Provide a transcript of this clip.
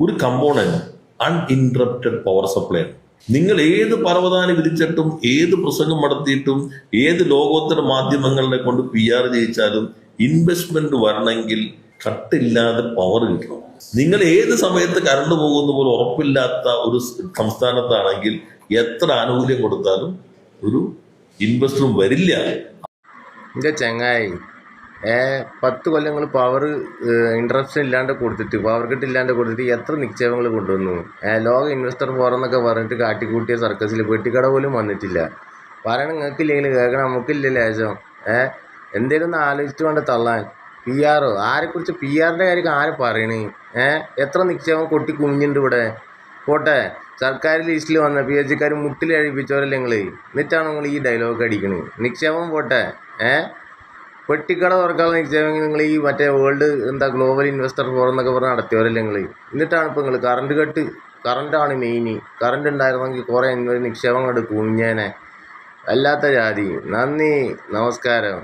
ഒരു component uninterrupted power supply ആണ്. നിങ്ങൾ ഏത് പർവ്വതാനി വിരിച്ചിട്ടും ഏത് പ്രസംഗം നടത്തിയിട്ടും ഏത് ലോകോത്തര മാധ്യമങ്ങളെ കൊണ്ട് PR ചെയ്യിച്ചാലും ഇൻവെസ്റ്റ്മെന്റ് വരണമെങ്കിൽ കട്ടില്ലാതെ പവർ കിട്ടണം. നിങ്ങൾ ഏത് സമയത്ത് കറണ്ട് പോകുന്ന പോലെ ഉറപ്പില്ലാത്ത ഒരു സംസ്ഥാനത്താണെങ്കിൽ എത്ര ആനുകൂല്യം കൊടുത്താലും ഒരു ഇൻവെസ്റ്ററും വരില്ല. എൻ്റെ ചങ്ങായി 10 കൊല്ലങ്ങൾ പവർ ഇൻട്രപ്ഷൻ ഇല്ലാണ്ട് കൊടുത്തിട്ട് പവർ കട്ട് ഇല്ലാണ്ട് കൊടുത്തിട്ട് എത്ര നിക്ഷേപങ്ങൾ കൊണ്ടുവന്നു. ലോക ഇൻവെസ്റ്റർ ഫോറം എന്നൊക്കെ പറഞ്ഞിട്ട് കാട്ടിക്കൂട്ടിയ സർക്കസിൽ പെട്ടിക്കട പോലും വന്നിട്ടില്ല. പറയണം നിങ്ങൾക്കില്ലെങ്കിൽ കേൾക്കണം, നമുക്കില്ല ലേശം. എന്തേലും ഒന്ന് ആലോചിച്ചിട്ട് വേണ്ട തള്ളാൻ. PR ആരെക്കുറിച്ച് PR-ൻ്റെ കാര്യം ആര് പറയണേ? എത്ര നിക്ഷേപം കൊട്ടി കുഞ്ഞിട്ടുണ്ട് ഇവിടെ. പോട്ടെ, സർക്കാർ ലിസ്റ്റിൽ വന്ന PH-കാർ മുട്ടിൽ കഴിപ്പിച്ചവരല്ലേ നിങ്ങൾ. എന്നിട്ടാണ് നിങ്ങൾ ഈ ഡയലോഗ് അടിക്കണത്. നിക്ഷേപം പോട്ടെ, പെട്ടിക്കട തുറക്കാനുള്ള നിക്ഷേപമെങ്കിൽ നിങ്ങൾ ഈ മറ്റേ ഗ്ലോബൽ ഇൻവെസ്റ്റർ ഫോറം എന്നൊക്കെ പറഞ്ഞ് നടത്തിയവരല്ലേ നിങ്ങൾ. എന്നിട്ടാണ് ഇപ്പോൾ നിങ്ങൾ കറണ്ടാണ് മെയിൻ. കറണ്ട് ഉണ്ടായിരുന്നെങ്കിൽ കുറേ നിക്ഷേപങ്ങൾ കുഞ്ഞേനെ. അല്ലാത്ത ജാതി. നന്ദി, നമസ്കാരം.